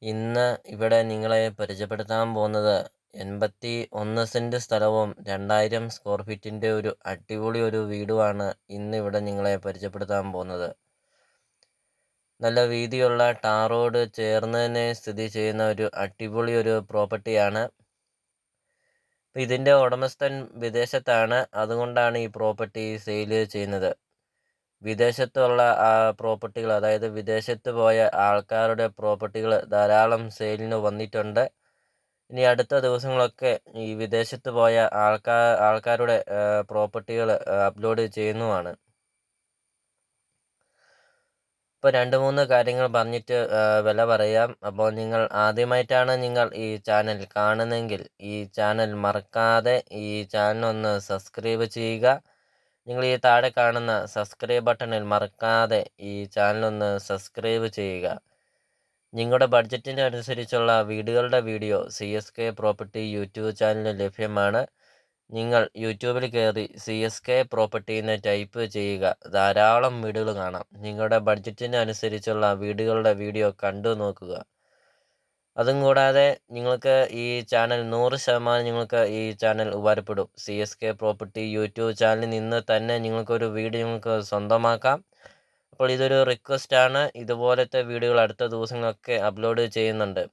ഇന്ന് ഇവിടെ നിങ്ങളെ പരിചയപ്പെടുത്താൻ പോകുന്നത് 81 സെന്റ് സ്ഥലവും 2000 സ്ക്വയർ ഫീറ്റിന്റെ ഒരു അടിപൊളി ഒരു വീടുമാണ് ഇന്ന് ഇവിടെ നിങ്ങളെ പരിചയപ്പെടുത്താൻ പോകുന്നത്. നല്ല വീതിയുള്ള ടാർ റോഡ് ചേർന്ന് തന്നെ സ്ഥിതി ചെയ്യുന്ന ഒരു അടിപൊളി ഒരു പ്രോപ്പർട്ടിയാണ്. ഇതിന്റെ ഉടമസ്ഥൻ വിദേശത്താണ്, അതുകൊണ്ടാണ് ഈ പ്രോപ്പർട്ടി സെയിൽ ചെയ്യുന്നത്. വിദേശത്തുള്ള പ്രോപ്പർട്ടികൾ, അതായത് വിദേശത്ത് പോയ ആൾക്കാരുടെ പ്രോപ്പർട്ടികൾ ധാരാളം സെയിലിന് വന്നിട്ടുണ്ട്. ഇനി അടുത്ത ദിവസങ്ങളൊക്കെ ഈ വിദേശത്ത് പോയ ആൾക്കാരുടെ പ്രോപ്പർട്ടികൾ അപ്ലോഡ് ചെയ്യുന്നതാണ്. ഇപ്പോൾ 2-3 കാര്യങ്ങൾ പറഞ്ഞിട്ട് വില പറയാം. അപ്പോൾ നിങ്ങൾ ആദ്യമായിട്ടാണ് നിങ്ങൾ ഈ ചാനൽ കാണുന്നതെങ്കിൽ ഈ ചാനൽ മറക്കാതെ ഈ ചാനൽ ഒന്ന് സബ്സ്ക്രൈബ് ചെയ്യുക. നിങ്ങൾ ഈ താഴെ കാണുന്ന സബ്സ്ക്രൈബ് ബട്ടണിൽ മറക്കാതെ ഈ ചാനലൊന്ന് സബ്സ്ക്രൈബ് ചെയ്യുക. നിങ്ങളുടെ ബഡ്ജറ്റിന് അനുസരിച്ചുള്ള വീടുകളുടെ വീഡിയോ CSK പ്രോപ്പർട്ടി യൂട്യൂബ് ചാനലിൽ ലഭ്യമാണ്. നിങ്ങൾ യൂട്യൂബിൽ കയറി CSK പ്രോപ്പർട്ടി എന്ന് ടൈപ്പ് ചെയ്യുക. ധാരാളം വീടുകൾ കാണാം. നിങ്ങളുടെ ബഡ്ജറ്റിന് അനുസരിച്ചുള്ള വീടുകളുടെ വീഡിയോ കണ്ടു നോക്കുക. അതും കൂടാതെ നിങ്ങൾക്ക് ഈ ചാനൽ 100% നിങ്ങൾക്ക് ഈ ചാനൽ ഉപകാരപ്പെടും. CSK പ്രോപ്പർട്ടി യൂട്യൂബ് ചാനലിൽ നിന്ന് തന്നെ നിങ്ങൾക്കൊരു വീട് നിങ്ങൾക്ക് സ്വന്തമാക്കാം. അപ്പോൾ ഇതൊരു റിക്വസ്റ്റാണ്. ഇതുപോലത്തെ വീഡിയോകൾ അടുത്ത ദിവസങ്ങളൊക്കെ അപ്ലോഡ് ചെയ്യുന്നുണ്ട്.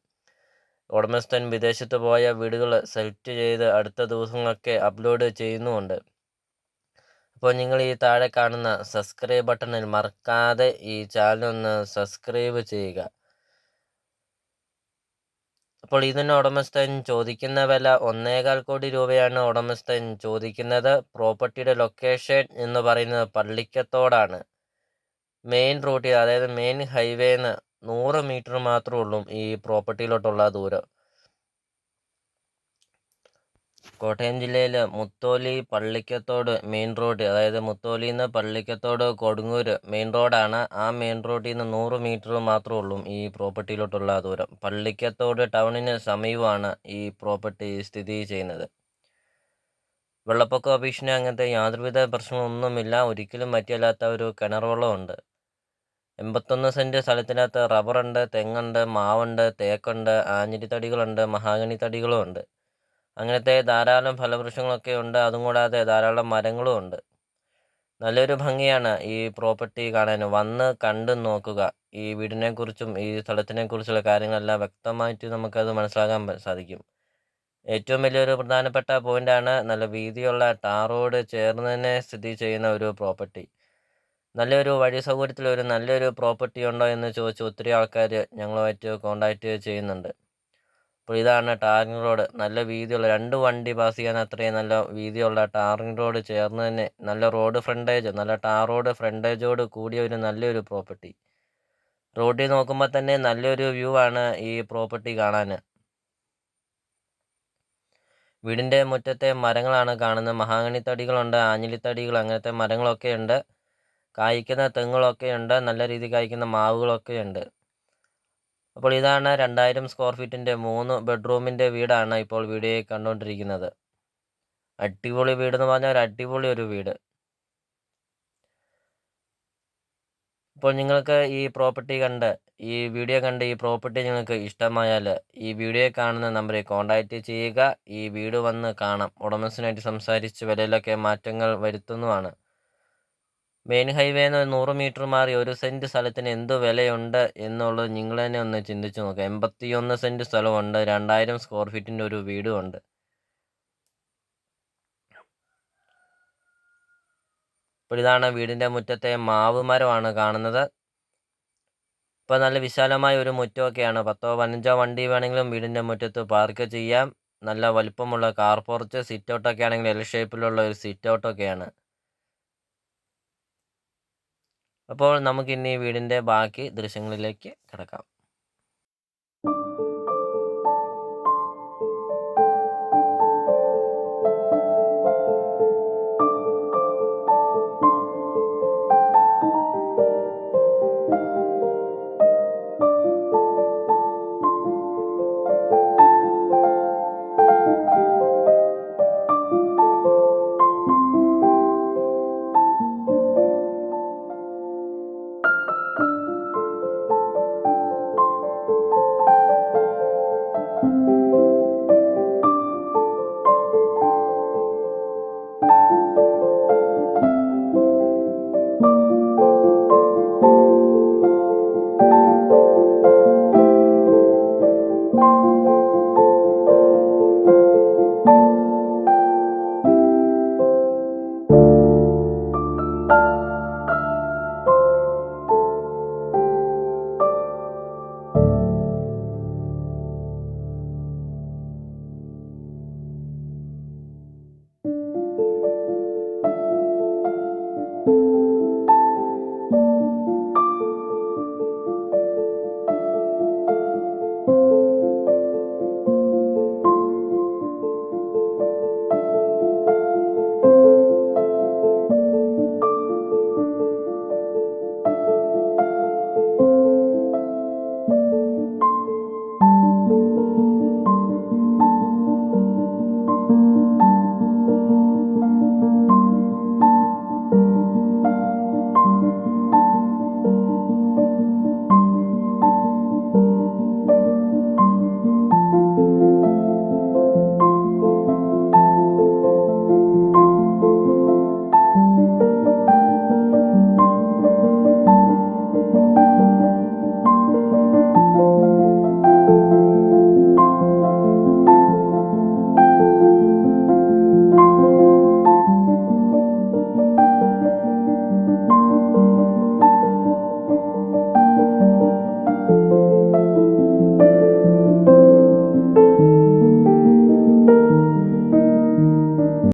ഉടമസ്ഥൻ വിദേശത്ത് പോയ വീടുകൾ സെലക്ട് ചെയ്ത് അടുത്ത ദിവസങ്ങളൊക്കെ അപ്ലോഡ് ചെയ്യുന്നുമുണ്ട്. അപ്പോൾ നിങ്ങൾ ഈ താഴെ കാണുന്ന സബ്സ്ക്രൈബ് ബട്ടണിൽ മറക്കാതെ ഈ ചാനലൊന്ന് സബ്സ്ക്രൈബ് ചെയ്യുക. അപ്പോൾ ഇതിന് ഉടമസ്ഥൻ ചോദിക്കുന്ന വില 1.25 കോടി രൂപയാണ് ഉടമസ്ഥൻ ചോദിക്കുന്നത്. പ്രോപ്പർട്ടിയുടെ ലൊക്കേഷൻ എന്ന് പറയുന്നത് പള്ളിക്കത്തോടാണ്. മെയിൻ റൂട്ടിൽ, അതായത് മെയിൻ ഹൈവേന്ന് 100 മീറ്റർ മാത്രമേ ഉള്ളൂ ഈ പ്രോപ്പർട്ടിയിലോട്ടുള്ള ദൂരം. കോട്ടയം ജില്ലയിൽ മുത്തോലി പള്ളിക്കത്തോട് മെയിൻ റോഡ്, അതായത് മുത്തോലിയിൽ നിന്ന് പള്ളിക്കത്തോട് കൊടുങ്ങൂർ മെയിൻ റോഡാണ്. ആ മെയിൻ റോഡിൽ നിന്ന് 100 മീറ്റർ മാത്രമേ ഉള്ളൂ ഈ പ്രോപ്പർട്ടിയിലോട്ടുള്ള ദൂരം. പള്ളിക്കത്തോട് ടൗണിന് സമീപമാണ് ഈ പ്രോപ്പർട്ടി സ്ഥിതി ചെയ്യുന്നത്. വെള്ളപ്പൊക്ക ഭീഷണി അങ്ങനത്തെ യാതൊരുവിധ പ്രശ്നങ്ങളൊന്നുമില്ല. ഒരിക്കലും പറ്റില്ലാത്ത ഒരു കിണർ വെള്ളമുണ്ട്. 81 സെന്റ് സ്ഥലത്തിനകത്ത് റബ്ബറുണ്ട്, തെങ്ങുണ്ട്, മാവുണ്ട്, തേക്കുണ്ട്, ആഞ്ഞിലി തടികളുണ്ട്, മഹാഗണി തടികളും ഉണ്ട്. അങ്ങനത്തെ ധാരാളം ഫലവൃക്ഷങ്ങളൊക്കെ ഉണ്ട്. അതും കൂടാതെ ധാരാളം മരങ്ങളും ഉണ്ട്. നല്ലൊരു ഭംഗിയാണ് ഈ പ്രോപ്പർട്ടി കാണാൻ. വന്ന് കണ്ടു നോക്കുക. ഈ വീടിനെക്കുറിച്ചും ഈ സ്ഥലത്തിനെക്കുറിച്ചുള്ള കാര്യങ്ങളെല്ലാം വ്യക്തമായിട്ട് നമുക്കത് മനസ്സിലാക്കാൻ സാധിക്കും. ഏറ്റവും വലിയൊരു പ്രധാനപ്പെട്ട പോയിന്റാണ് നല്ല വീതിയുള്ള ടാർ റോഡ് ചേർന്ന് തന്നെ സ്ഥിതി ചെയ്യുന്ന ഒരു പ്രോപ്പർട്ടി. നല്ലൊരു വഴി സൗകര്യത്തിൽ ഒരു നല്ലൊരു പ്രോപ്പർട്ടി ഉണ്ടോ എന്ന് ചോദിച്ച് ഒത്തിരി ആൾക്കാർ ഞങ്ങളുമായിട്ട് കോണ്ടാക്റ്റ് ചെയ്യുന്നുണ്ട്. അപ്പോൾ ഇതാണ് ടാറിങ് റോഡ്. നല്ല വീതിയുള്ള 2 വണ്ടി പാസ് ചെയ്യാൻ അത്രയും നല്ല വീതിയുള്ള ടാറിങ് റോഡ് ചേർന്ന് തന്നെ നല്ല റോഡ് ഫ്രണ്ടേജ്, നല്ല ടാർ റോഡ് ഫ്രണ്ടേജോട് കൂടിയ ഒരു നല്ലൊരു പ്രോപ്പർട്ടി. റോഡിൽ നോക്കുമ്പോൾ തന്നെ നല്ലൊരു വ്യൂ ആണ് ഈ പ്രോപ്പർട്ടി കാണാൻ. വീടിൻ്റെ മുറ്റത്തെ മരങ്ങളാണ് കാണുന്നത്. മഹാഗണി തടികളുണ്ട്, ആഞ്ഞിലി തടികൾ, അങ്ങനത്തെ മരങ്ങളൊക്കെ ഉണ്ട്. കായ്ക്കുന്ന തെങ്ങുകളൊക്കെ ഉണ്ട്. നല്ല രീതിയിൽ കായ്ക്കുന്ന മാവുകളൊക്കെ ഉണ്ട്. അപ്പോൾ ഇതാണ് 2000 സ്ക്വയർ ഫീറ്റിൻ്റെ 3 ബെഡ്റൂമിൻ്റെ വീടാണ് ഇപ്പോൾ വീഡിയോയിൽ കണ്ടുകൊണ്ടിരിക്കുന്നത്. അടിപൊളി വീടെന്ന് പറഞ്ഞാൽ ഒരു അടിപൊളി ഒരു വീട്. ഇപ്പോൾ നിങ്ങൾക്ക് ഈ പ്രോപ്പർട്ടി കണ്ട്, ഈ വീഡിയോ കണ്ട് ഈ പ്രോപ്പർട്ടി നിങ്ങൾക്ക് ഇഷ്ടമായാൽ ഈ വീഡിയോ കാണുന്ന നമ്പറിൽ കോൺടാക്റ്റ് ചെയ്യുക. ഈ വീട് വന്ന് കാണാം. ഉടമസ്ഥനായിട്ട് സംസാരിച്ച് വിലയിലൊക്കെ മാറ്റങ്ങൾ വരുത്തുന്നതാണ്. മെയിൻ ഹൈവേന്ന് 100 മീറ്റർ മാറി 1 സെന്റ് സ്ഥലത്തിന് എന്ത് വിലയുണ്ട് എന്നുള്ളത് നിങ്ങൾ തന്നെ ഒന്ന് ചിന്തിച്ച് നോക്കുക. 81 സെന്റ് സ്ഥലമുണ്ട്, 2000 സ്ക്വയർ ഫീറ്റിൻ്റെ ഒരു വീടുമുണ്ട്. ഇപ്പോൾ ഇതാണ് വീടിൻ്റെ മുറ്റത്തെ മാവ് മരമാണ് കാണുന്നത്. ഇപ്പോൾ നല്ല വിശാലമായ ഒരു മുറ്റമൊക്കെയാണ്. 10-15 വണ്ടി വേണമെങ്കിലും വീടിൻ്റെ മുറ്റത്ത് പാർക്ക് ചെയ്യാം. നല്ല വലിപ്പമുള്ള കാർ പോർച്ച്, സിറ്റ് ഔട്ടൊക്കെ ആണെങ്കിൽ എൽ ഷേപ്പിലുള്ള ഒരു സിറ്റ് ഔട്ടൊക്കെയാണ്. അപ്പോൾ നമുക്കിനി വീടിൻ്റെ ബാക്കി ദൃശ്യങ്ങളിലേക്ക് കിടക്കാം.